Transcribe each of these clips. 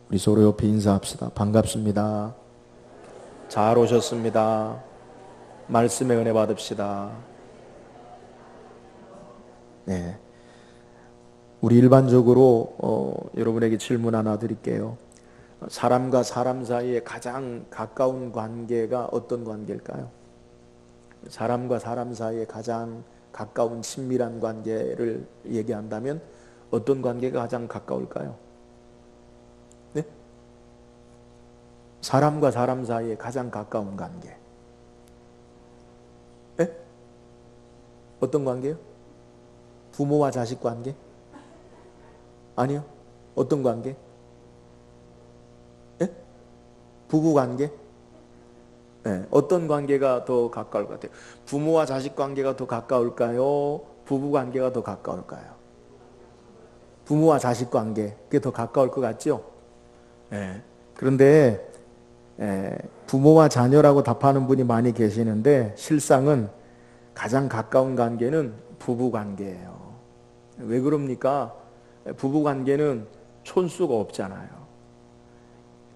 우리 서로 옆에 인사합시다. 반갑습니다. 잘 오셨습니다. 말씀의 은혜 받읍시다. 네. 우리 일반적으로 여러분에게 질문 하나 드릴게요. 사람과 사람 사이에 가장 가까운 관계가 어떤 관계일까요? 사람과 사람 사이에 가장 가까운 친밀한 관계를 얘기한다면 어떤 관계가 가장 가까울까요? 네? 사람과 사람 사이에 가장 가까운 관계. 네? 어떤 관계요? 부모와 자식 관계? 아니요. 어떤 관계? 네? 부부 관계? 네. 어떤 관계가 더 가까울 것 같아요? 부모와 자식 관계가 더 가까울까요? 부부 관계가 더 가까울까요? 부모와 자식 관계, 그게 더 가까울 것 같죠? 네. 그런데 부모와 자녀라고 답하는 분이 많이 계시는데 실상은 가장 가까운 관계는 부부 관계예요. 왜 그럽니까? 부부 관계는 촌수가 없잖아요.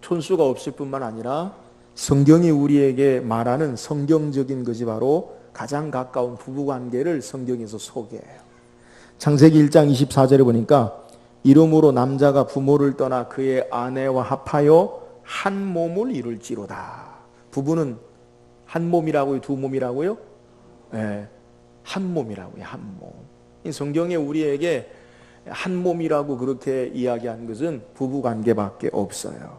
촌수가 없을 뿐만 아니라 성경이 우리에게 말하는 성경적인 것이 바로 가장 가까운 부부 관계를 성경에서 소개해요. 창세기 1장 24절에 보니까 이러므로 남자가 부모를 떠나 그의 아내와 합하여 한 몸을 이룰지로다. 부부는 한 몸이라고요? 두 몸이라고요? 네, 한 몸이라고요. 한 몸. 이 성경에 우리에게 한 몸이라고 그렇게 이야기한 것은 부부 관계밖에 없어요.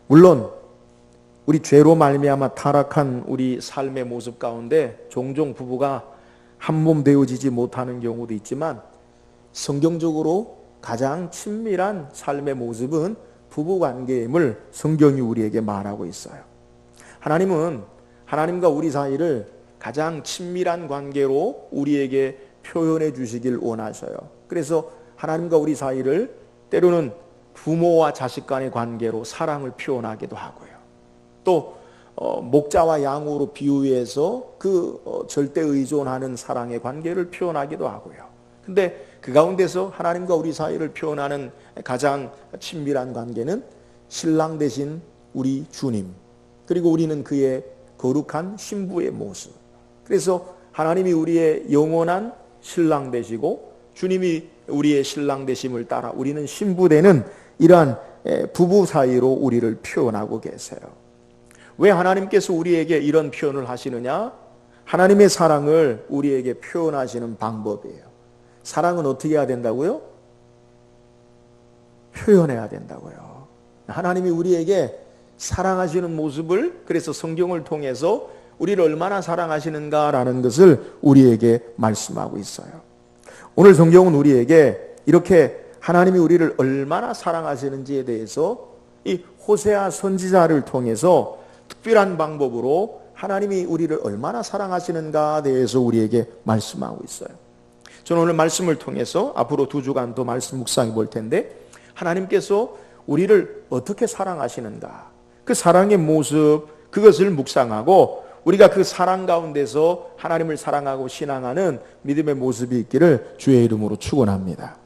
물론 우리 죄로 말미암아 타락한 우리 삶의 모습 가운데 종종 부부가 한 몸 되어지지 못하는 경우도 있지만 성경적으로 가장 친밀한 삶의 모습은 부부 관계임을 성경이 우리에게 말하고 있어요. 하나님은 하나님과 우리 사이를 가장 친밀한 관계로 우리에게 표현해 주시길 원하셔요. 그래서 하나님과 우리 사이를 때로는 부모와 자식 간의 관계로 사랑을 표현하기도 하고요. 또 목자와 양으로 비유해서 절대 의존하는 사랑의 관계를 표현하기도 하고요. 근데 그 가운데서 하나님과 우리 사이를 표현하는 가장 친밀한 관계는 신랑 되신 우리 주님, 그리고 우리는 그의 거룩한 신부의 모습. 그래서 하나님이 우리의 영원한 신랑 되시고 주님이 우리의 신랑 되심을 따라 우리는 신부 되는 이러한 부부 사이로 우리를 표현하고 계세요. 왜 하나님께서 우리에게 이런 표현을 하시느냐? 하나님의 사랑을 우리에게 표현하시는 방법이에요. 사랑은 어떻게 해야 된다고요? 표현해야 된다고요. 하나님이 우리에게 사랑하시는 모습을 그래서 성경을 통해서 우리를 얼마나 사랑하시는가라는 것을 우리에게 말씀하고 있어요. 오늘 성경은 우리에게 이렇게 하나님이 우리를 얼마나 사랑하시는지에 대해서 이 호세아 선지자를 통해서 특별한 방법으로 하나님이 우리를 얼마나 사랑하시는가에 대해서 우리에게 말씀하고 있어요. 저는 오늘 말씀을 통해서 앞으로 2주간 더 말씀 묵상해 볼 텐데 하나님께서 우리를 어떻게 사랑하시는가, 그 사랑의 모습, 그것을 묵상하고 우리가 그 사랑 가운데서 하나님을 사랑하고 신앙하는 믿음의 모습이 있기를 주의 이름으로 축원합니다.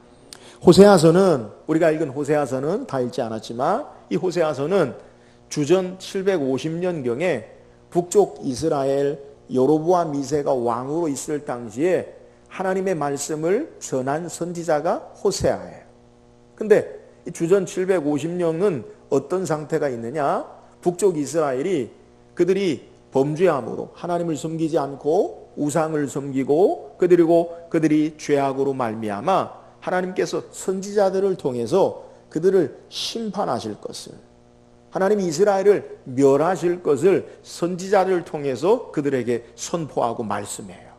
호세아서는 우리가 읽은 호세아서는 다 읽지 않았지만 이 호세아서는 주전 750년경에 북쪽 이스라엘 여로보암 2세가 왕으로 있을 당시에 하나님의 말씀을 전한 선지자가 호세아예요. 근데 이 주전 750년은 어떤 상태가 있느냐? 북쪽 이스라엘이 그들이 범죄함으로 하나님을 섬기지 않고 우상을 섬기고 그들이 죄악으로 말미암아 하나님께서 선지자들을 통해서 그들을 심판하실 것을, 하나님이 이스라엘을 멸하실 것을 선지자들을 통해서 그들에게 선포하고 말씀해요.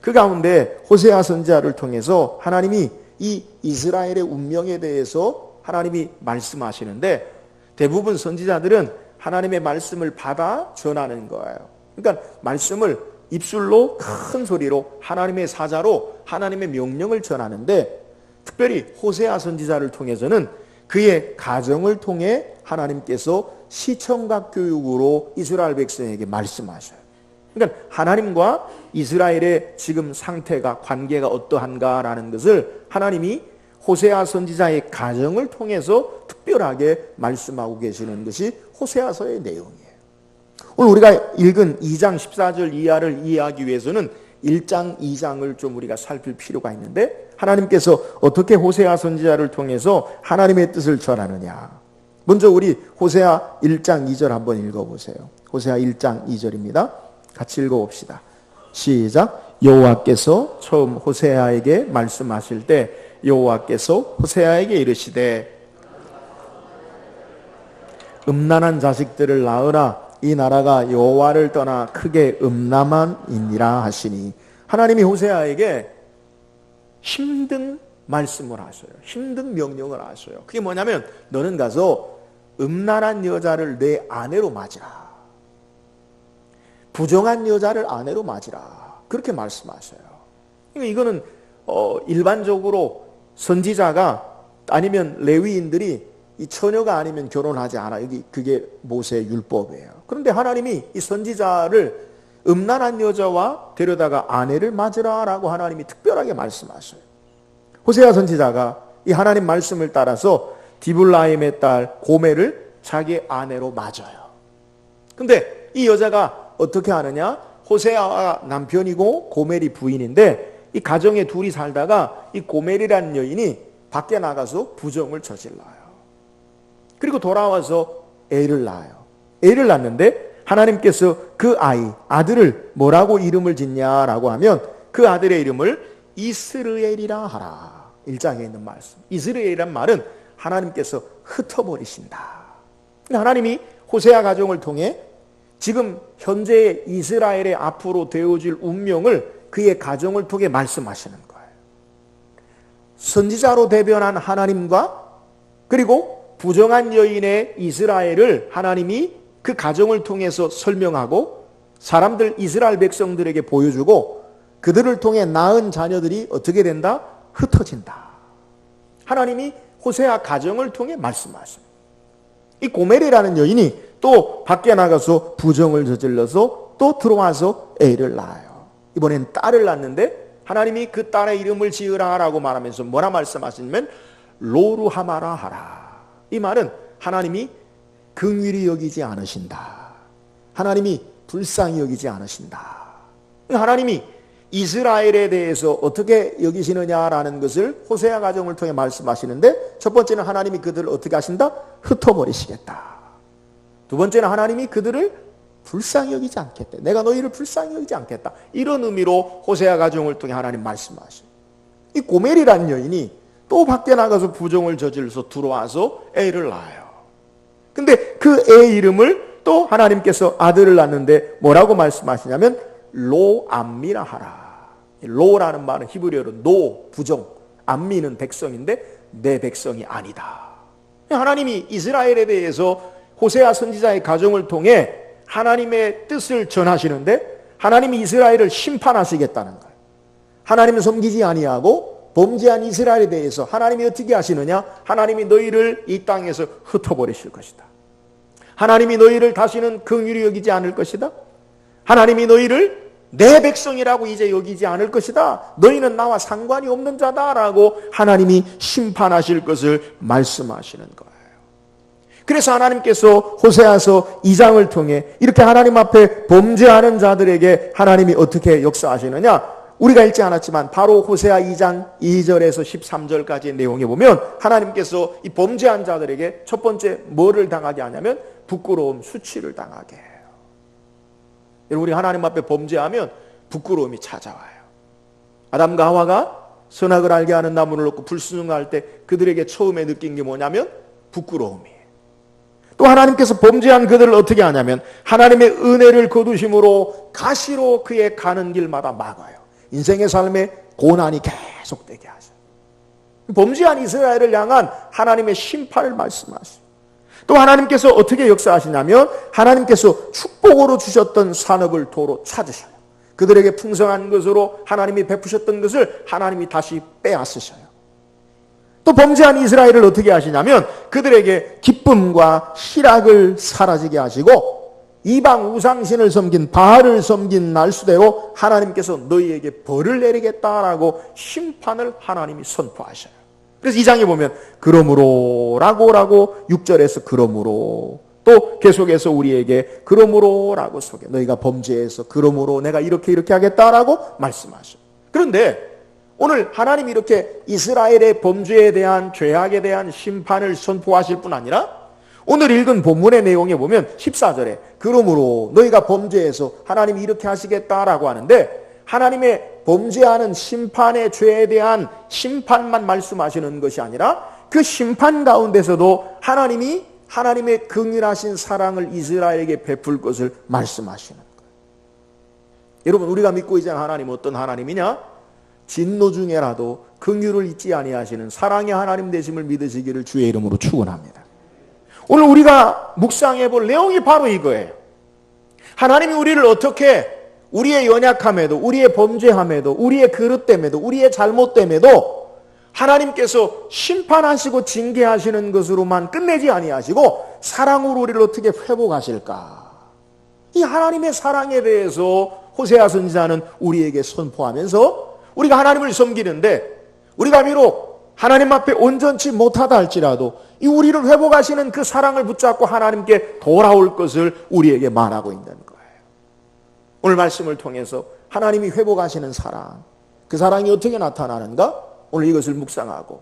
그 가운데 호세아 선지자를 통해서 하나님이 이 이스라엘의 운명에 대해서 하나님이 말씀하시는데 대부분 선지자들은 하나님의 말씀을 받아 전하는 거예요. 그러니까 말씀을 입술로 큰 소리로 하나님의 사자로 하나님의 명령을 전하는데 특별히 호세아 선지자를 통해서는 그의 가정을 통해 하나님께서 시청각 교육으로 이스라엘 백성에게 말씀하셔요. 그러니까 하나님과 이스라엘의 지금 상태가 관계가 어떠한가라는 것을 하나님이 호세아 선지자의 가정을 통해서 특별히 특별하게 말씀하고 계시는 것이 호세아서의 내용이에요. 오늘 우리가 읽은 2장 14절 이하를 이해하기 위해서는 1장, 2장을 좀 우리가 살필 필요가 있는데, 하나님께서 어떻게 호세아 선지자를 통해서 하나님의 뜻을 전하느냐. 먼저 우리 호세아 1장 2절 한번 읽어보세요. 호세아 1장 2절입니다. 같이 읽어봅시다. 시작. 여호와께서 처음 호세아에게 말씀하실 때 여호와께서 호세아에게 이르시되 음란한 자식들을 낳으라. 이 나라가 여호와를 떠나 크게 음란한이니라 하시니. 하나님이 호세아에게 힘든 말씀을 하셔요. 힘든 명령을 하셔요. 그게 뭐냐면 너는 가서 음란한 여자를 내 아내로 맞으라. 부정한 여자를 아내로 맞으라. 그렇게 말씀하셔요. 이거는 일반적으로 선지자가 아니면 레위인들이 이 처녀가 아니면 결혼하지 않아. 그게 모세의 율법이에요. 그런데 하나님이 이 선지자를 음란한 여자와 데려다가 아내를 맞으라라고 하나님이 특별하게 말씀하셔요. 호세아 선지자가 이 하나님 말씀을 따라서 디블라임의 딸 고멜을 자기 아내로 맞아요. 근데 이 여자가 어떻게 하느냐? 호세아가 남편이고 고멜이 부인인데 이 가정에 둘이 살다가 이 고멜이라는 여인이 밖에 나가서 부정을 저질러요. 그리고 돌아와서 애를 낳아요. 애를 낳는데 하나님께서 그 아들을 뭐라고 이름을 짓냐라고 하면 그 아들의 이름을 이스르엘이라 하라. 1장에 있는 말씀. 이스라엘이란 말은 하나님께서 흩어버리신다. 하나님이 호세아 가정을 통해 지금 현재의 이스라엘의 앞으로 되어질 운명을 그의 가정을 통해 말씀하시는 거예요. 선지자로 대변한 하나님과 그리고 부정한 여인의 이스라엘을 하나님이 그 가정을 통해서 설명하고 사람들 이스라엘 백성들에게 보여주고 그들을 통해 낳은 자녀들이 어떻게 된다? 흩어진다. 하나님이 호세아 가정을 통해 말씀하십니다. 이 고멜이라는 여인이 또 밖에 나가서 부정을 저질러서 또 들어와서 애를 낳아요. 이번엔 딸을 낳는데 하나님이 그 딸의 이름을 지으라라고 말하면서 뭐라 말씀하시냐면 로루하마라 하라. 이 말은 하나님이 긍휼히 여기지 않으신다. 하나님이 불쌍히 여기지 않으신다. 하나님이 이스라엘에 대해서 어떻게 여기시느냐라는 것을 호세아 가정을 통해 말씀하시는데 첫 번째는 하나님이 그들을 어떻게 하신다? 흩어버리시겠다. 두 번째는 하나님이 그들을 불쌍히 여기지 않겠다. 내가 너희를 불쌍히 여기지 않겠다. 이런 의미로 호세아 가정을 통해 하나님 말씀하시고 이 고멜이라는 여인이 또 밖에 나가서 부정을 저질러서 들어와서 애를 낳아요. 근데 그 애 이름을 또 하나님께서 아들을 낳는데 뭐라고 말씀하시냐면 로암미라 하라. 로라는 말은 히브리어로 노, 부정, 암미는 백성인데 내 백성이 아니다. 하나님이 이스라엘에 대해서 호세아 선지자의 가정을 통해 하나님의 뜻을 전하시는데 하나님이 이스라엘을 심판하시겠다는 거예요. 하나님을 섬기지 아니하고 범죄한 이스라엘에 대해서 하나님이 어떻게 하시느냐? 하나님이 너희를 이 땅에서 흩어버리실 것이다. 하나님이 너희를 다시는 긍휼히 여기지 않을 것이다. 하나님이 너희를 내 백성이라고 이제 여기지 않을 것이다. 너희는 나와 상관이 없는 자다라고 하나님이 심판하실 것을 말씀하시는 거예요. 그래서 하나님께서 호세아서 2장을 통해 이렇게 하나님 앞에 범죄하는 자들에게 하나님이 어떻게 역사하시느냐? 우리가 읽지 않았지만 바로 호세아 2장 2절에서 13절까지의 내용에 보면 하나님께서 이 범죄한 자들에게 첫 번째 뭐를 당하게 하냐면 부끄러움, 수치를 당하게 해요. 여러분, 우리 하나님 앞에 범죄하면 부끄러움이 찾아와요. 아담과 하와가 선악을 알게 하는 나무를 놓고 불순종할 때 그들에게 처음에 느낀 게 뭐냐면 부끄러움이에요. 또 하나님께서 범죄한 그들을 어떻게 하냐면 하나님의 은혜를 거두심으로 가시로 그의 가는 길마다 막아요. 인생의 삶에 고난이 계속되게 하셔요. 범죄한 이스라엘을 향한 하나님의 심판을 말씀하시죠. 또 하나님께서 어떻게 역사하시냐면 하나님께서 축복으로 주셨던 산업을 도로 찾으셔요. 그들에게 풍성한 것으로 하나님이 베푸셨던 것을 하나님이 다시 빼앗으셔요. 또 범죄한 이스라엘을 어떻게 하시냐면 그들에게 기쁨과 희락을 사라지게 하시고 이방 우상신을 섬긴 바알을 섬긴 날수대로 하나님께서 너희에게 벌을 내리겠다라고 심판을 하나님이 선포하셔요. 그래서 2장에 보면 그러므로 라고 6절에서 그러므로 또 계속해서 우리에게 그러므로 라고 소개, 너희가 범죄해서 그러므로 내가 이렇게 하겠다라고 말씀하셔. 그런데 오늘 하나님이 이렇게 이스라엘의 범죄에 대한, 죄악에 대한 심판을 선포하실 뿐 아니라 오늘 읽은 본문의 내용에 보면 14절에 그러므로 너희가 범죄해서 하나님이 이렇게 하시겠다라고 하는데, 하나님의 범죄하는 심판의 죄에 대한 심판만 말씀하시는 것이 아니라 그 심판 가운데서도 하나님이 하나님의 긍휼하신 사랑을 이스라엘에게 베풀 것을 말씀하시는 거예요. 여러분, 우리가 믿고 있는 하나님은 어떤 하나님이냐? 진노 중에라도 긍휼을 잊지 아니하시는 사랑의 하나님 되심을 믿으시기를 주의 이름으로 축원합니다. 오늘 우리가 묵상해 볼 내용이 바로 이거예요. 하나님이 우리를 어떻게 우리의 연약함에도, 우리의 범죄함에도, 우리의 그릇됨에도, 우리의 잘못됨에도 하나님께서 심판하시고 징계하시는 것으로만 끝내지 아니하시고 사랑으로 우리를 어떻게 회복하실까? 이 하나님의 사랑에 대해서 호세아 선지자는 우리에게 선포하면서 우리가 하나님을 섬기는데 우리가 비록 하나님 앞에 온전치 못하다 할지라도 이 우리를 회복하시는 그 사랑을 붙잡고 하나님께 돌아올 것을 우리에게 말하고 있는 거예요. 오늘 말씀을 통해서 하나님이 회복하시는 사랑, 그 사랑이 어떻게 나타나는가? 오늘 이것을 묵상하고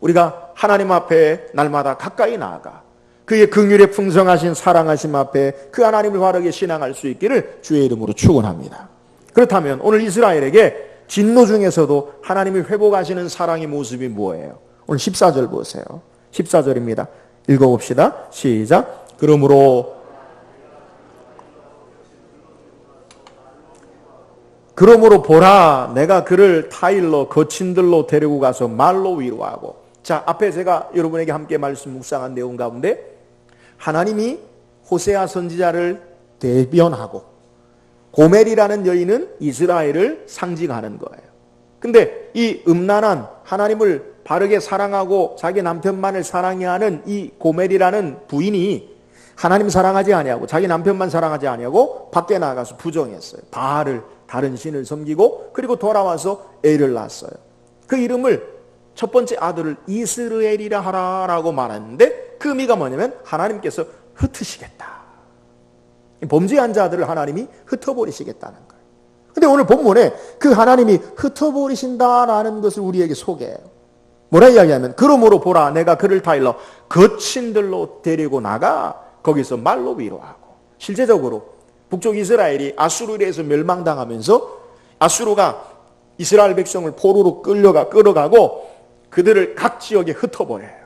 우리가 하나님 앞에 날마다 가까이 나아가 그의 긍휼에 풍성하신 사랑하심 앞에 그 하나님을 바르게 신앙할 수 있기를 주의 이름으로 축원합니다. 그렇다면 오늘 이스라엘에게 진노 중에서도 하나님이 회복하시는 사랑의 모습이 뭐예요? 오늘 14절 보세요. 14절입니다. 읽어봅시다. 시작. 그러므로 보라, 내가 그를 타일로 거친 들로 데리고 가서 말로 위로하고. 자, 앞에 제가 여러분에게 함께 말씀 묵상한 내용 가운데 하나님이 호세아 선지자를 대변하고 고멜이라는 여인은 이스라엘을 상징하는 거예요. 근데 이 음란한, 하나님을 바르게 사랑하고 자기 남편만을 사랑해야 하는 이 고멜이라는 부인이 하나님 사랑하지 아니하고 자기 남편만 사랑하지 아니하고 밖에 나가서 부정했어요. 바알을, 다른 신을 섬기고 그리고 돌아와서 애를 낳았어요. 그 이름을 첫 번째 아들을 이스르엘이라 하라라고 말했는데 그 의미가 뭐냐면 하나님께서 흩으시겠다. 범죄한 자들을 하나님이 흩어버리시겠다는 거예요. 근데 오늘 본문에 그 하나님이 흩어버리신다라는 것을 우리에게 소개해요. 뭐라 이야기하면 그러므로 보라, 내가 그를 타일러 거친 들로 데리고 나가 거기서 말로 위로하고. 실제적으로 북쪽 이스라엘이 아수르에서 멸망당하면서 아수르가 이스라엘 백성을 포로로 끌어가고 그들을 각 지역에 흩어버려요.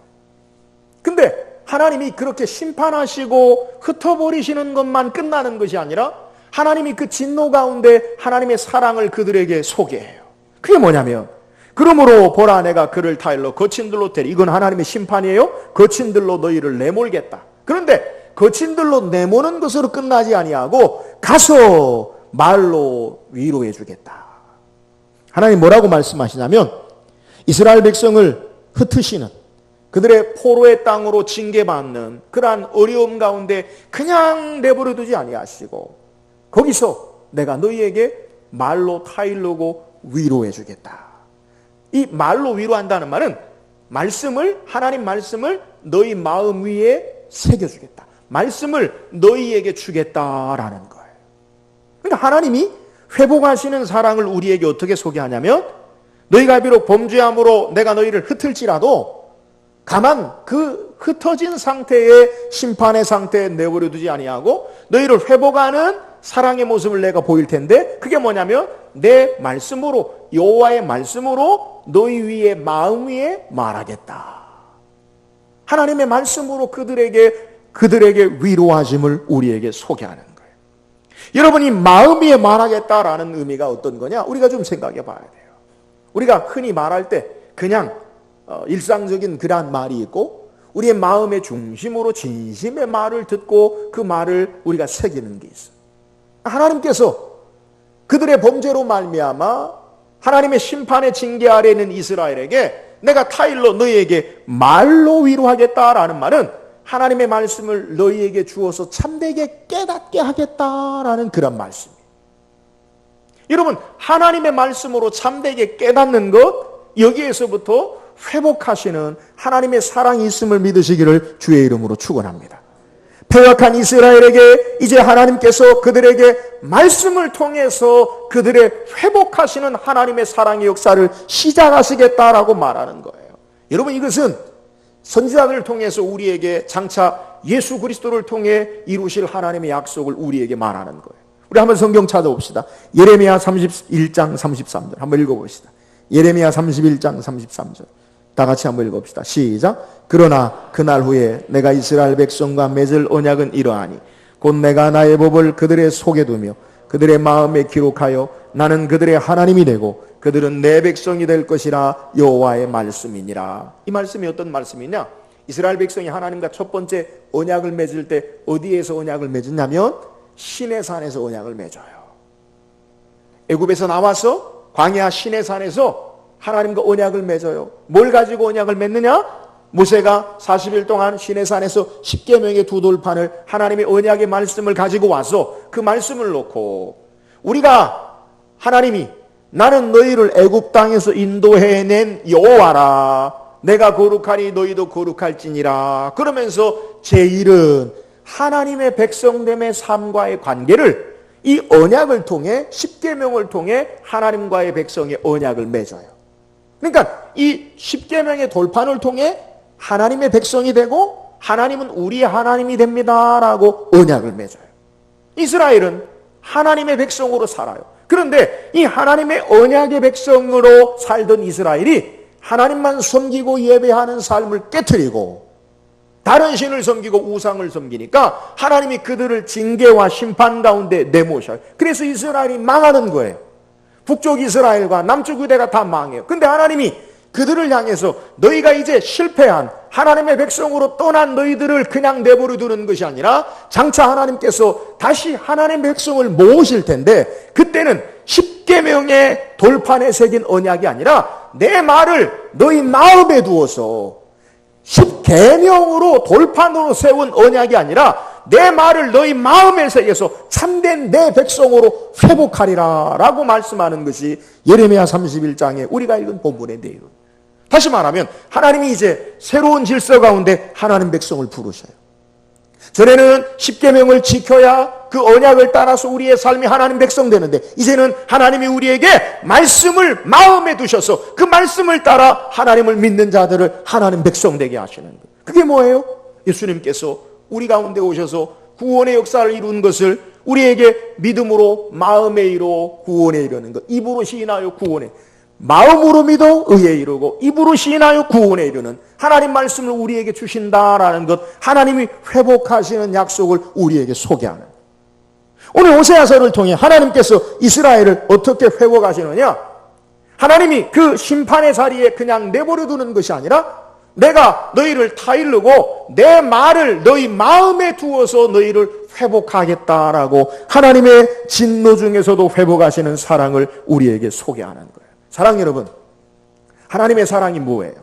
근데 하나님이 그렇게 심판하시고 흩어버리시는 것만 끝나는 것이 아니라 하나님이 그 진노 가운데 하나님의 사랑을 그들에게 소개해요. 그게 뭐냐면 그러므로 보라, 내가 그를 타일러 거친 들로 데리. 이건 하나님의 심판이에요. 거친 들로 너희를 내몰겠다. 그런데 거친 들로 내모는 것으로 끝나지 아니하고 가서 말로 위로해 주겠다. 하나님 뭐라고 말씀하시냐면 이스라엘 백성을 흩으시는, 그들의 포로의 땅으로 징계받는 그러한 어려움 가운데 그냥 내버려 두지 아니하시고 거기서 내가 너희에게 말로 타일르고 위로해 주겠다. 이 말로 위로한다는 말은 하나님 말씀을 너희 마음 위에 새겨주겠다. 말씀을 너희에게 주겠다라는 거예요. 그러니까 하나님이 회복하시는 사랑을 우리에게 어떻게 소개하냐면 너희가 비록 범죄함으로 내가 너희를 흩을지라도 가만 그 흩어진 상태의 심판의 상태에 내버려 두지 아니하고 너희를 회복하는 사랑의 모습을 내가 보일 텐데 그게 뭐냐면 내 말씀으로, 여호와의 말씀으로 너희 위에, 마음 위에 말하겠다. 하나님의 말씀으로 그들에게 위로하심을 우리에게 소개하는 거예요. 여러분이 마음 위에 말하겠다라는 의미가 어떤 거냐? 우리가 좀 생각해 봐야 돼요. 우리가 흔히 말할 때 그냥 일상적인 그러한 말이 있고 우리의 마음의 중심으로 진심의 말을 듣고 그 말을 우리가 새기는 게 있어요. 하나님께서 그들의 범죄로 말미암아 하나님의 심판의 징계 아래에 있는 이스라엘에게 내가 타일로 너희에게 말로 위로하겠다라는 말은 하나님의 말씀을 너희에게 주어서 참되게 깨닫게 하겠다라는 그런 말씀이에요. 여러분, 하나님의 말씀으로 참되게 깨닫는 것, 여기에서부터 회복하시는 하나님의 사랑이 있음을 믿으시기를 주의 이름으로 축원합니다. 패역한 이스라엘에게 이제 하나님께서 그들에게 말씀을 통해서 그들의 회복하시는 하나님의 사랑의 역사를 시작하시겠다라고 말하는 거예요. 여러분, 이것은 선지자들을 통해서 우리에게 장차 예수 그리스도를 통해 이루실 하나님의 약속을 우리에게 말하는 거예요. 우리 한번 성경 찾아봅시다. 예레미야 31장 33절 한번 읽어봅시다. 예레미야 31장 33절 다 같이 한번 읽어봅시다. 시작. 그러나 그날 후에 내가 이스라엘 백성과 맺을 언약은 이러하니 곧 내가 나의 법을 그들의 속에 두며 그들의 마음에 기록하여 나는 그들의 하나님이 되고 그들은 내 백성이 될 것이라 여호와의 말씀이니라. 이 말씀이 어떤 말씀이냐? 이스라엘 백성이 하나님과 첫 번째 언약을 맺을 때 어디에서 언약을 맺었냐면 시내산에서 언약을 맺어요. 애굽에서 나와서 광야 시내산에서 하나님과 언약을 맺어요. 뭘 가지고 언약을 맺느냐? 모세가 40일 동안 시내산에서 10계명의 두 돌판을 하나님의 언약의 말씀을 가지고 와서 그 말씀을 놓고 우리가 하나님이 나는 너희를 애굽 땅에서 인도해낸 여호와라. 내가 거룩하니 너희도 거룩할지니라. 그러면서 제1은 하나님의 백성됨의 삶과의 관계를 이 언약을 통해 10계명을 통해 하나님과의 백성의 언약을 맺어요. 그러니까 이 10계명의 돌판을 통해 하나님의 백성이 되고 하나님은 우리 하나님이 됩니다라고 언약을 맺어요. 이스라엘은 하나님의 백성으로 살아요. 그런데 이 하나님의 언약의 백성으로 살던 이스라엘이 하나님만 섬기고 예배하는 삶을 깨트리고 다른 신을 섬기고 우상을 섬기니까 하나님이 그들을 징계와 심판 가운데 내모셔요. 그래서 이스라엘이 망하는 거예요. 북쪽 이스라엘과 남쪽 유대가 다 망해요. 근데 하나님이 그들을 향해서 너희가 이제 실패한 하나님의 백성으로 떠난 너희들을 그냥 내버려 두는 것이 아니라 장차 하나님께서 다시 하나님의 백성을 모으실 텐데 그때는 10계명의 돌판에 새긴 언약이 아니라 내 말을 너희 마음에 두어서 10계명으로 돌판으로 세운 언약이 아니라 내 말을 너희 마음에 새겨서 참된 내 백성으로 회복하리라 라고 말씀하는 것이 예레미야 31장에 우리가 읽은 본문의 내용. 다시 말하면 하나님이 이제 새로운 질서 가운데 하나님 백성을 부르셔요. 전에는 10계명을 지켜야 그 언약을 따라서 우리의 삶이 하나님 백성 되는데 이제는 하나님이 우리에게 말씀을 마음에 두셔서 그 말씀을 따라 하나님을 믿는 자들을 하나님 백성 되게 하시는 거예요. 그게 뭐예요? 예수님께서 우리 가운데 오셔서 구원의 역사를 이룬 것을 우리에게 믿음으로 마음에 이루어 구원에 이르는 것. 입으로 시인하여 구원에, 마음으로 믿어 의에 이르고 입으로 시인하여 구원에 이르는 하나님 말씀을 우리에게 주신다라는 것, 하나님이 회복하시는 약속을 우리에게 소개하는. 오늘 호세아서를 통해 하나님께서 이스라엘을 어떻게 회복하시느냐? 하나님이 그 심판의 자리에 그냥 내버려 두는 것이 아니라 내가 너희를 타일르고 내 말을 너희 마음에 두어서 너희를 회복하겠다라고 하나님의 진노 중에서도 회복하시는 사랑을 우리에게 소개하는 거예요. 사랑 여러분, 하나님의 사랑이 뭐예요?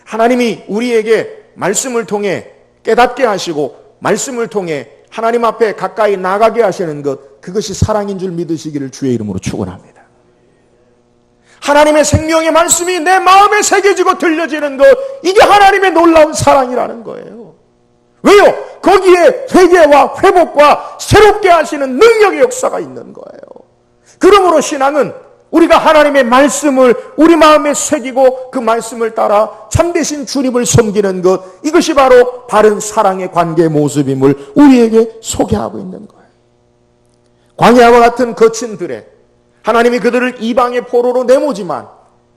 하나님이 우리에게 말씀을 통해 깨닫게 하시고 말씀을 통해 하나님 앞에 가까이 나가게 하시는 것, 그것이 사랑인 줄 믿으시기를 주의 이름으로 축원합니다. 하나님의 생명의 말씀이 내 마음에 새겨지고 들려지는 것, 이게 하나님의 놀라운 사랑이라는 거예요. 왜요? 거기에 회개와 회복과 새롭게 하시는 능력의 역사가 있는 거예요. 그러므로 신앙은 우리가 하나님의 말씀을 우리 마음에 새기고 그 말씀을 따라 참되신 주님을 섬기는 것, 이것이 바로 바른 사랑의 관계의 모습임을 우리에게 소개하고 있는 거예요. 광야와 같은 거친 들에 하나님이 그들을 이방의 포로로 내모지만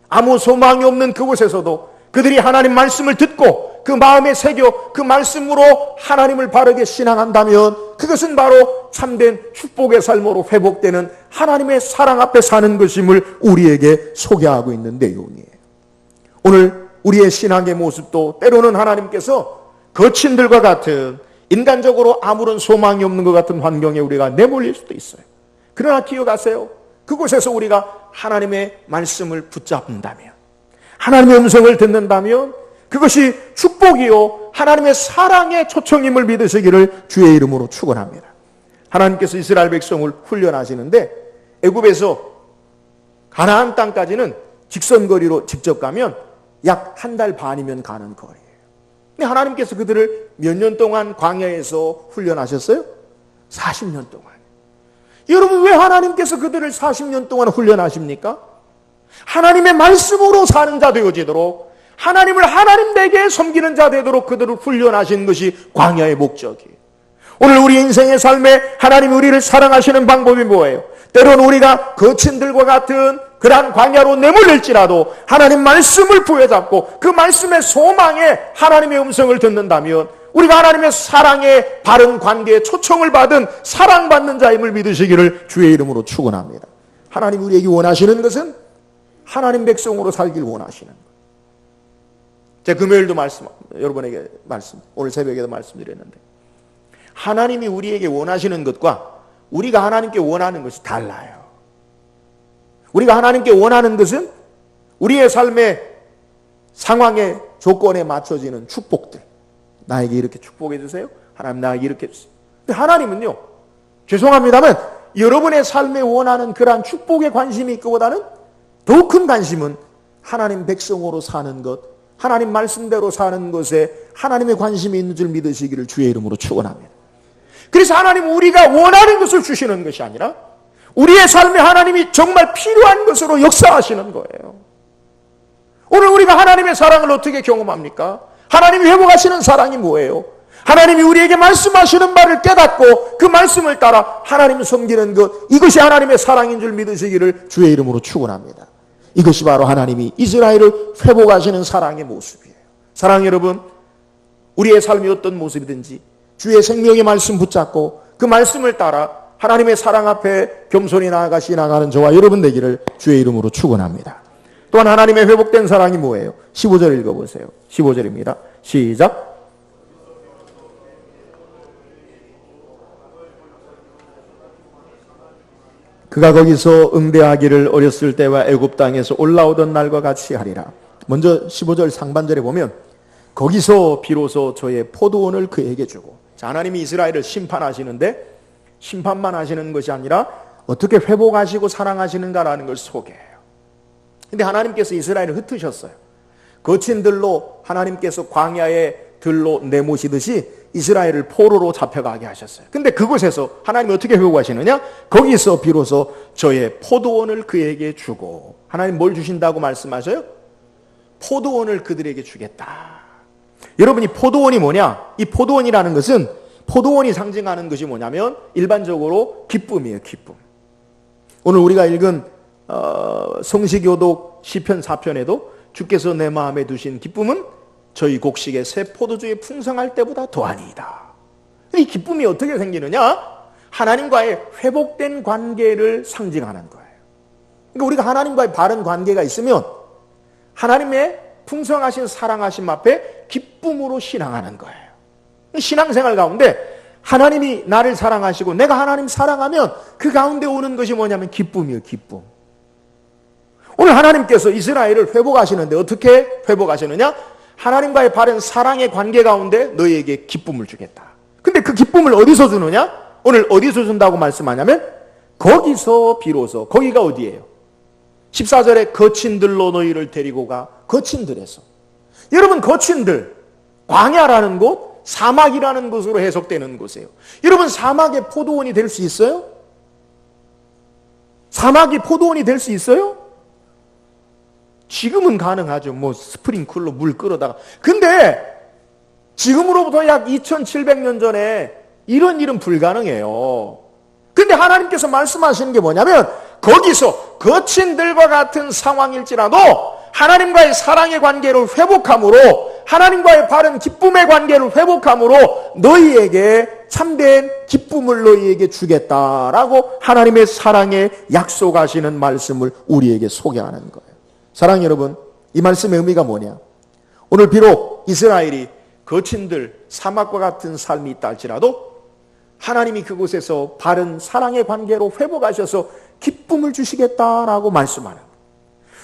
아무 소망이 없는 그곳에서도 그들이 하나님 말씀을 듣고 그 마음에 새겨 그 말씀으로 하나님을 바르게 신앙한다면 그것은 바로 참된 축복의 삶으로 회복되는 하나님의 사랑 앞에 사는 것임을 우리에게 소개하고 있는 내용이에요. 오늘 우리의 신앙의 모습도 때로는 하나님께서 거친들과 같은 인간적으로 아무런 소망이 없는 것 같은 환경에 우리가 내몰릴 수도 있어요. 그러나 기억하세요. 그곳에서 우리가 하나님의 말씀을 붙잡는다면, 하나님의 음성을 듣는다면 그것이 축복이요 하나님의 사랑의 초청임을 믿으시기를 주의 이름으로 축원합니다. 하나님께서 이스라엘 백성을 훈련하시는데 애굽에서 가나안 땅까지는 직선거리로 직접 가면 약 한 달 반이면 가는 거리예요. 근데 하나님께서 그들을 몇 년 동안 광야에서 훈련하셨어요? 40년 동안. 여러분, 왜 하나님께서 그들을 40년 동안 훈련하십니까? 하나님의 말씀으로 사는 자 되어지도록, 하나님을 하나님 되게 섬기는 자 되도록 그들을 훈련하신 것이 광야의 목적이에요. 오늘 우리 인생의 삶에 하나님이 우리를 사랑하시는 방법이 뭐예요? 때로는 우리가 거친 들과 같은 그러한 광야로 내몰릴지라도 하나님 말씀을 부여잡고 그 말씀의 소망에 하나님의 음성을 듣는다면 우리가 하나님의 사랑의 바른 관계에 초청을 받은 사랑받는 자임을 믿으시기를 주의 이름으로 축원합니다. 하나님 우리에게 원하시는 것은 하나님 백성으로 살길 원하시는 거예요. 제가 금요일도 여러분에게 오늘 새벽에도 말씀드렸는데, 하나님이 우리에게 원하시는 것과 우리가 하나님께 원하는 것이 달라요. 우리가 하나님께 원하는 것은 우리의 삶의 상황의 조건에 맞춰지는 축복들. 나에게 이렇게 축복해 주세요. 하나님 나에게 이렇게 해주세요. 근데 하나님은요, 죄송합니다만 여러분의 삶에 원하는 그러한 축복에 관심이 있기보다는 더 큰 관심은 하나님 백성으로 사는 것, 하나님 말씀대로 사는 것에 하나님의 관심이 있는 줄 믿으시기를 주의 이름으로 축원합니다. 그래서 하나님은 우리가 원하는 것을 주시는 것이 아니라 우리의 삶에 하나님이 정말 필요한 것으로 역사하시는 거예요. 오늘 우리가 하나님의 사랑을 어떻게 경험합니까? 하나님이 회복하시는 사랑이 뭐예요? 하나님이 우리에게 말씀하시는 바를 깨닫고 그 말씀을 따라 하나님을 섬기는 것, 이것이 하나님의 사랑인 줄 믿으시기를 주의 이름으로 축원합니다. 이것이 바로 하나님이 이스라엘을 회복하시는 사랑의 모습이에요. 사랑 여러분, 우리의 삶이 어떤 모습이든지 주의 생명의 말씀 붙잡고 그 말씀을 따라 하나님의 사랑 앞에 겸손히 나아가는 저와 여러분 되기를 주의 이름으로 축원합니다. 또한 하나님의 회복된 사랑이 뭐예요? 15절 읽어보세요. 15절입니다. 시작. 그가 거기서 응대하기를 어렸을 때와 애굽 땅에서 올라오던 날과 같이 하리라. 먼저 15절 상반절에 보면 거기서 비로소 저의 포도원을 그에게 주고, 자, 하나님이 이스라엘을 심판하시는데 심판만 하시는 것이 아니라 어떻게 회복하시고 사랑하시는가라는 걸 소개해요. 근데 하나님께서 이스라엘을 흩으셨어요. 거친 들로 하나님께서 광야의 들로 내모시듯이 이스라엘을 포로로 잡혀가게 하셨어요. 근데 그곳에서 하나님이 어떻게 회복하시느냐? 거기서 비로소 저의 포도원을 그에게 주고, 하나님 뭘 주신다고 말씀하셔요? 포도원을 그들에게 주겠다. 여러분, 이 포도원이 뭐냐? 이 포도원이라는 것은, 포도원이 상징하는 것이 뭐냐면 일반적으로 기쁨이에요. 기쁨. 오늘 우리가 읽은 성시교독 시편 4편에도 주께서 내 마음에 두신 기쁨은 저희 곡식의 새 포도주에 풍성할 때보다 더하니이다. 이 기쁨이 어떻게 생기느냐? 하나님과의 회복된 관계를 상징하는 거예요. 그러니까 우리가 하나님과의 바른 관계가 있으면 하나님의 풍성하신 사랑하심 앞에 기쁨으로 신앙하는 거예요. 신앙생활 가운데 하나님이 나를 사랑하시고 내가 하나님 사랑하면 그 가운데 오는 것이 뭐냐면 기쁨이에요. 기쁨. 오늘 하나님께서 이스라엘을 회복하시는데 어떻게 회복하시느냐? 하나님과의 바른 사랑의 관계 가운데 너희에게 기쁨을 주겠다. 근데 그 기쁨을 어디서 주느냐? 오늘 어디서 준다고 말씀하냐면 거기서 비로소, 거기가 어디예요? 14절에 거친 들로 너희를 데리고 가. 거친 들에서. 여러분, 거친 들, 광야라는 곳, 사막이라는 곳으로 해석되는 곳이에요. 여러분, 사막의 포도원이 될 수 있어요? 사막이 포도원이 될 수 있어요? 지금은 가능하죠. 뭐 스프링클러 물 끌어다가. 근데 지금으로부터 약 2700년 전에 이런 일은 불가능해요. 근데 하나님께서 말씀하시는 게 뭐냐면 거기서 거친 들과 같은 상황일지라도 하나님과의 사랑의 관계를 회복함으로, 하나님과의 바른 기쁨의 관계를 회복함으로 너희에게 참된 기쁨을 너희에게 주겠다라고 하나님의 사랑에 약속하시는 말씀을 우리에게 소개하는 거예요. 사랑 여러분, 이 말씀의 의미가 뭐냐? 오늘 비록 이스라엘이 거친 들, 사막과 같은 삶이 있다 할지라도 하나님이 그곳에서 바른 사랑의 관계로 회복하셔서 기쁨을 주시겠다라고 말씀하는 거예요.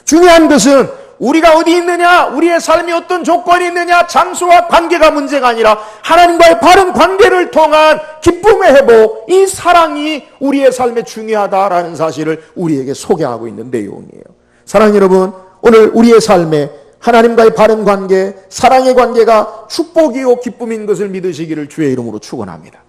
중요한 것은 우리가 어디 있느냐, 우리의 삶이 어떤 조건이 있느냐, 장소와 관계가 문제가 아니라 하나님과의 바른 관계를 통한 기쁨의 회복, 이 사랑이 우리의 삶에 중요하다라는 사실을 우리에게 소개하고 있는 내용이에요. 사랑 여러분, 오늘 우리의 삶에 하나님과의 바른 관계, 사랑의 관계가 축복이요 기쁨인 것을 믿으시기를 주의 이름으로 축원합니다.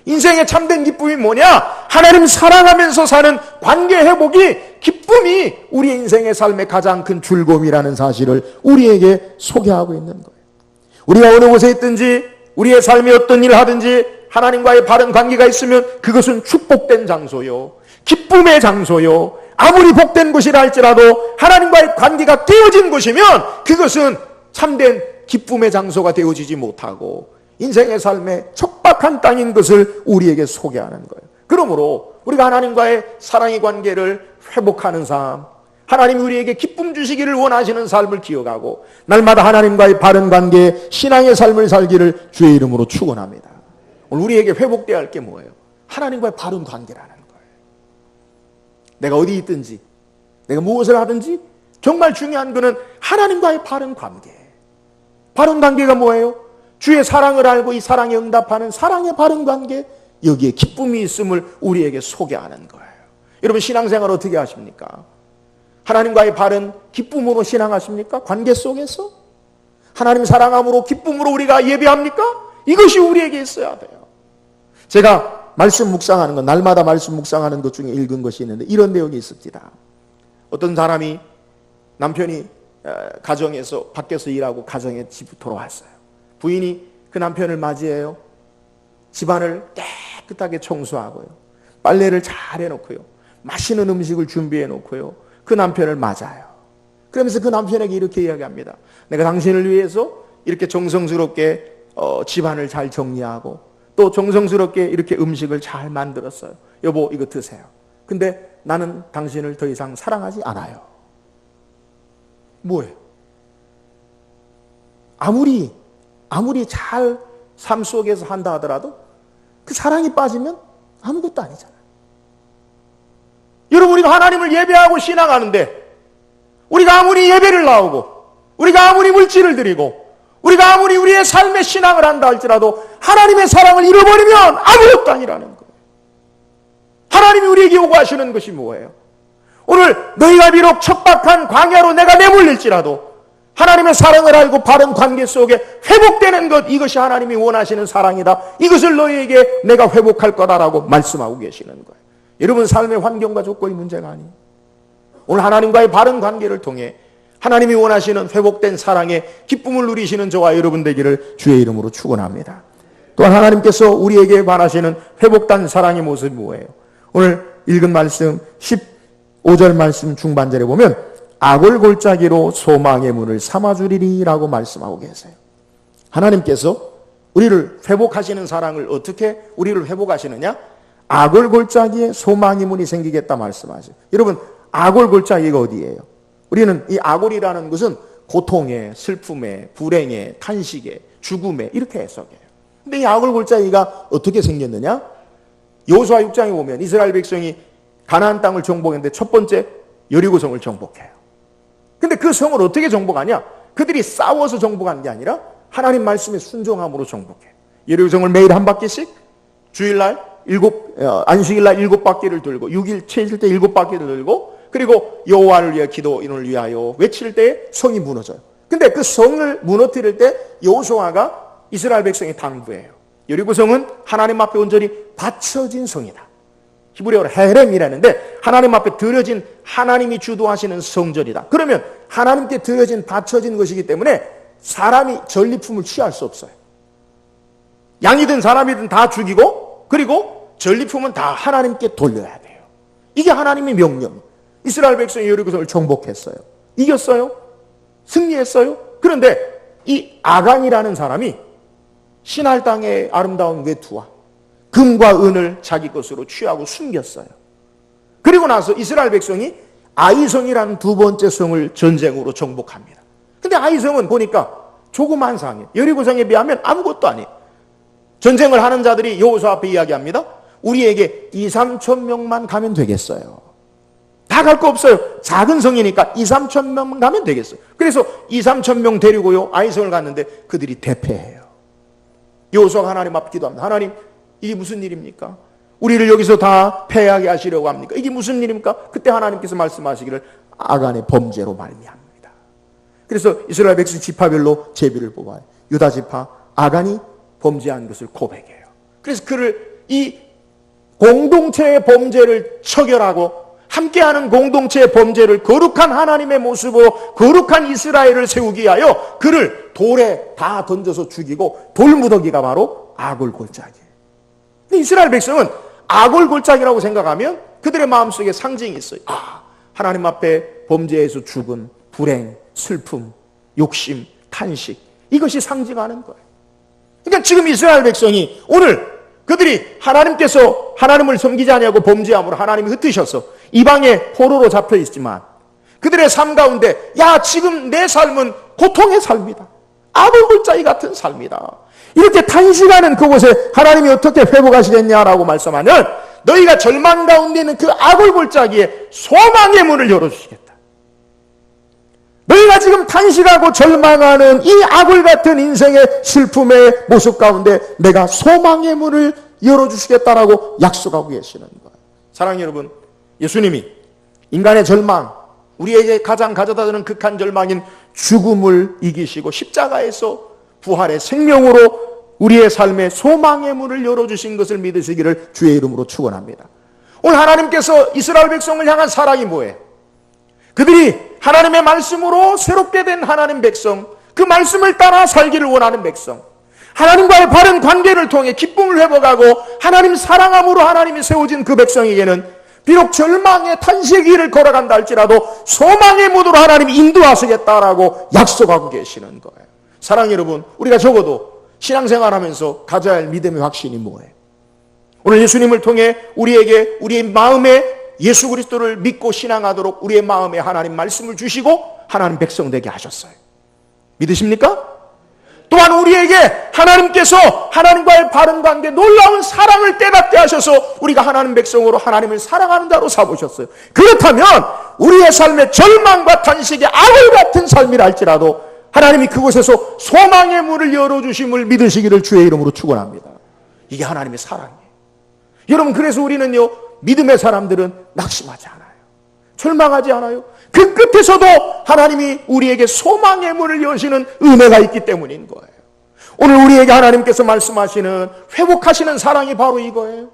인생의 참된 기쁨이 뭐냐? 하나님 사랑하면서 사는 관계 회복이, 기쁨이 우리 인생의 삶의 가장 큰 즐거움이라는 사실을 우리에게 소개하고 있는 거예요. 우리가 어느 곳에 있든지, 우리의 삶이 어떤 일을 하든지 하나님과의 바른 관계가 있으면 그것은 축복된 장소요, 기쁨의 장소요, 아무리 복된 곳이라 할지라도 하나님과의 관계가 깨어진 곳이면 그것은 참된 기쁨의 장소가 되어지지 못하고 인생의 삶에 척박한 땅인 것을 우리에게 소개하는 거예요. 그러므로 우리가 하나님과의 사랑의 관계를 회복하는 삶, 하나님이 우리에게 기쁨 주시기를 원하시는 삶을 기억하고 날마다 하나님과의 바른 관계, 신앙의 삶을 살기를 주의 이름으로 축원합니다. 오늘 우리에게 회복되어야 할 게 뭐예요? 하나님과의 바른 관계라는 거예요. 내가 어디 있든지, 내가 무엇을 하든지 정말 중요한 것은 하나님과의 바른 관계. 바른 관계가 뭐예요? 주의 사랑을 알고 이 사랑에 응답하는 사랑의 바른 관계, 여기에 기쁨이 있음을 우리에게 소개하는 거예요. 여러분 신앙생활 어떻게 하십니까? 하나님과의 바른 기쁨으로 신앙하십니까? 관계 속에서? 하나님 사랑함으로 기쁨으로 우리가 예배합니까? 이것이 우리에게 있어야 돼요. 제가 말씀 묵상하는 것, 날마다 말씀 묵상하는 것 중에 읽은 것이 있는데 이런 내용이 있습니다. 어떤 사람이 남편이 가정에서 밖에서 일하고 가정에 집 돌아왔어요. 부인이 그 남편을 맞이해요. 집안을 깨끗하게 청소하고요, 빨래를 잘 해놓고요, 맛있는 음식을 준비해 놓고요, 그 남편을 맞아요. 그러면서 그 남편에게 이렇게 이야기합니다. 내가 당신을 위해서 이렇게 정성스럽게 집안을 잘 정리하고 또 정성스럽게 이렇게 음식을 잘 만들었어요. 여보 이거 드세요. 근데 나는 당신을 더 이상 사랑하지 않아요. 뭐예요? 아무리 잘 삶 속에서 한다 하더라도 그 사랑이 빠지면 아무것도 아니잖아요. 여러분 우리가 하나님을 예배하고 신앙하는데 우리가 아무리 예배를 나오고 우리가 아무리 물질을 드리고 우리가 아무리 우리의 삶의 신앙을 한다 할지라도 하나님의 사랑을 잃어버리면 아무것도 아니라는 거예요. 하나님이 우리에게 요구하시는 것이 뭐예요? 오늘 너희가 비록 척박한 광야로 내가 내몰릴지라도 하나님의 사랑을 알고 바른 관계 속에 회복되는 것, 이것이 하나님이 원하시는 사랑이다. 이것을 너희에게 내가 회복할 거다라고 말씀하고 계시는 거예요. 여러분 삶의 환경과 조건이 문제가 아니에요. 오늘 하나님과의 바른 관계를 통해 하나님이 원하시는 회복된 사랑의 기쁨을 누리시는 저와 여러분 되기를 주의 이름으로 축원합니다. 또한 하나님께서 우리에게 바라시는 회복된 사랑의 모습이 뭐예요? 오늘 읽은 말씀 15절 말씀 중반절에 보면 악을 골짜기로 소망의 문을 삼아주리라고 말씀하고 계세요. 하나님께서 우리를 회복하시는 사랑을 어떻게 우리를 회복하시느냐? 악을 골짜기에 소망의 문이 생기겠다 말씀하세요. 여러분 악을 골짜기가 어디예요? 우리는 이 악골이라는 것은 고통에, 슬픔에, 불행에, 탄식에, 죽음에 이렇게 해석해요. 근데 이 악골 골짜기가 어떻게 생겼느냐? 여호수아 6장에 보면 이스라엘 백성이 가나안 땅을 정복했는데 첫 번째 여리고성을 정복해요. 근데 그 성을 어떻게 정복하냐? 그들이 싸워서 정복한 게 아니라 하나님 말씀에 순종함으로 정복해요. 여리고성을 매일 한 바퀴씩 주일날 안식일날 7바퀴를 돌고 6일, 7일 때 7바퀴를 돌고 그리고 여호와를 위해 기도인을 위하여 외칠 때 성이 무너져요. 근데 그 성을 무너뜨릴 때 여호수아가 이스라엘 백성이 당부해요. 여리고성은 하나님 앞에 온전히 바쳐진 성이다. 히브리어로 헤렘이라는데 하나님 앞에 드려진, 하나님이 주도하시는 성전이다. 그러면 하나님께 드려진 바쳐진 것이기 때문에 사람이 전리품을 취할 수 없어요. 양이든 사람이든 다 죽이고 그리고 전리품은 다 하나님께 돌려야 돼요. 이게 하나님의 명령. 이스라엘 백성이 여리고성을 정복했어요. 이겼어요. 승리했어요. 그런데 이 아간이라는 사람이 신할 땅의 아름다운 외투와 금과 은을 자기 것으로 취하고 숨겼어요. 그리고 나서 이스라엘 백성이 아이성이라는 두 번째 성을 전쟁으로 정복합니다. 근데 아이성은 보니까 조그만 상이에요. 여리고성에 비하면 아무것도 아니에요. 전쟁을 하는 자들이 여호수아 앞에 이야기합니다. 우리에게 2-3천 명만 가면 되겠어요. 다 갈 거 없어요. 작은 성이니까 2-3천 명만 가면 되겠어요. 그래서 2-3천 명 데리고요 아이성을 갔는데 그들이 대패해요. 여호수아가 하나님 앞에 기도합니다. 하나님, 이게 무슨 일입니까? 우리를 여기서 다 패하게 하시려고 합니까? 이게 무슨 일입니까? 그때 하나님께서 말씀하시기를 아간의 범죄로 말미암니다. 그래서 이스라엘 백성 지파별로 제비를 뽑아요. 유다 지파 아간이 범죄한 것을 고백해요. 그래서 그를 이 공동체의 범죄를 처결하고 함께하는 공동체의 범죄를 거룩한 하나님의 모습으로 거룩한 이스라엘을 세우기 위하여 그를 돌에 다 던져서 죽이고 돌무더기가 바로 아골골짜기예요. 근데 이스라엘 백성은 아골골짜기라고 생각하면 그들의 마음속에 상징이 있어요. 하나님 앞에 범죄에서 죽은 불행, 슬픔, 욕심, 탄식, 이것이 상징하는 거예요. 그러니까 지금 이스라엘 백성이 오늘 그들이 하나님께서 하나님을 섬기지 아니하고 범죄함으로 하나님이 흩으셔서 이방의 포로로 잡혀 있지만 그들의 삶 가운데 지금 내 삶은 고통의 삶이다. 아골골짜기 같은 삶이다. 이렇게 탄식하는 그곳에 하나님이 어떻게 회복하시겠냐라고 말씀하면 너희가 절망 가운데 있는 그 아골골짜기에 소망의 문을 열어주시겠다. 너희가 지금 탄식하고 절망하는 이 아골 같은 인생의 슬픔의 모습 가운데 내가 소망의 문을 열어주시겠다라고 약속하고 계시는 거예요. 사랑하는 여러분, 예수님이 인간의 절망, 우리에게 가장 가져다주는 극한 절망인 죽음을 이기시고 십자가에서 부활의 생명으로 우리의 삶에 소망의 문을 열어주신 것을 믿으시기를 주의 이름으로 축원합니다. 오늘 하나님께서 이스라엘 백성을 향한 사랑이 뭐예요? 그들이 하나님의 말씀으로 새롭게 된 하나님 백성, 그 말씀을 따라 살기를 원하는 백성, 하나님과의 바른 관계를 통해 기쁨을 회복하고 하나님 사랑함으로 하나님이 세워진 그 백성에게는 비록 절망의 탄식의 길을 걸어간다 할지라도 소망의 문으로 하나님이 인도하시겠다라고 약속하고 계시는 거예요. 사랑하는 여러분, 우리가 적어도 신앙생활하면서 가져야 할 믿음의 확신이 뭐예요? 오늘 예수님을 통해 우리에게 우리의 마음에 예수 그리스도를 믿고 신앙하도록 우리의 마음에 하나님 말씀을 주시고 하나님 백성 되게 하셨어요. 믿으십니까? 또한 우리에게 하나님께서 하나님과의 바른 관계, 놀라운 사랑을 깨닫게 하셔서 우리가 하나님 백성으로 하나님을 사랑하는 자로 삼으셨어요. 그렇다면 우리의 삶의 절망과 탄식의 아골 같은 삶이라 할지라도 하나님이 그곳에서 소망의 문을 열어주심을 믿으시기를 주의 이름으로 축원합니다. 이게 하나님의 사랑이에요. 여러분, 그래서 우리는요, 믿음의 사람들은 낙심하지 않아요. 절망하지 않아요. 그 끝에서도 하나님이 우리에게 소망의 문을 여시는 은혜가 있기 때문인 거예요. 오늘 우리에게 하나님께서 말씀하시는 회복하시는 사랑이 바로 이거예요.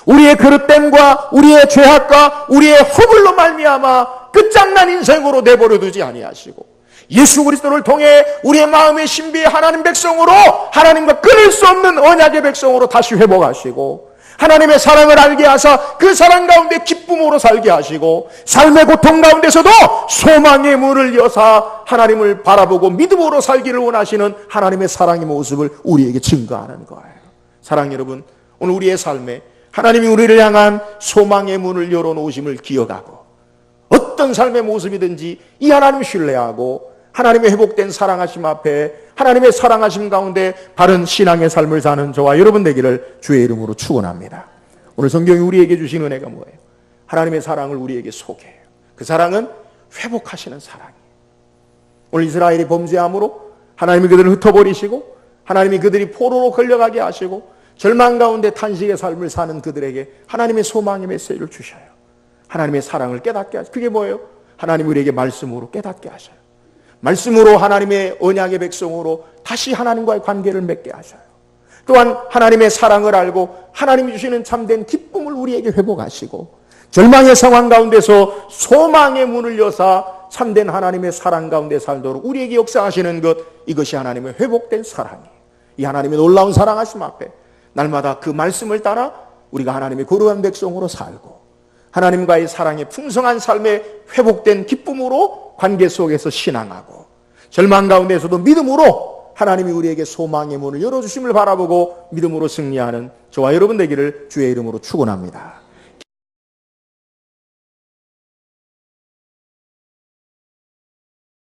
우리의 그릇됨과 우리의 죄악과 우리의 허물로 말미암아 끝장난 인생으로 내버려 두지 아니하시고 예수 그리스도를 통해 우리의 마음의 신비의 하나님 백성으로 하나님과 끊을 수 없는 언약의 백성으로 다시 회복하시고 하나님의 사랑을 알게 하사 그 사랑 가운데 기쁨으로 살게 하시고 삶의 고통 가운데서도 소망의 문을 여사 하나님을 바라보고 믿음으로 살기를 원하시는 하나님의 사랑의 모습을 우리에게 증거하는 거예요. 사랑하는 여러분, 오늘 우리의 삶에 하나님이 우리를 향한 소망의 문을 열어놓으심을 기억하고 어떤 삶의 모습이든지 이 하나님 신뢰하고 하나님의 회복된 사랑하심 앞에 하나님의 사랑하심 가운데 바른 신앙의 삶을 사는 저와 여러분 되기를 주의 이름으로 축원합니다. 오늘 성경이 우리에게 주신 은혜가 뭐예요? 하나님의 사랑을 우리에게 소개해요. 그 사랑은 회복하시는 사랑이에요. 오늘 이스라엘이 범죄함으로 하나님이 그들을 흩어버리시고 하나님이 그들이 포로로 걸려가게 하시고 절망 가운데 탄식의 삶을 사는 그들에게 하나님의 소망의 메시지를 주셔요. 하나님의 사랑을 깨닫게 하셔요. 그게 뭐예요? 하나님이 우리에게 말씀으로 깨닫게 하셔요. 말씀으로 하나님의 언약의 백성으로 다시 하나님과의 관계를 맺게 하셔요. 또한 하나님의 사랑을 알고 하나님이 주시는 참된 기쁨을 우리에게 회복하시고 절망의 상황 가운데서 소망의 문을 여사 참된 하나님의 사랑 가운데 살도록 우리에게 역사하시는 것, 이것이 하나님의 회복된 사랑이에요. 이 하나님의 놀라운 사랑하심 앞에 날마다 그 말씀을 따라 우리가 하나님의 거룩한 백성으로 살고 하나님과의 사랑의 풍성한 삶의 회복된 기쁨으로 관계 속에서 신앙하고 절망 가운데서도 믿음으로 하나님이 우리에게 소망의 문을 열어주심을 바라보고 믿음으로 승리하는 저와 여러분 되기를 주의 이름으로 축원합니다.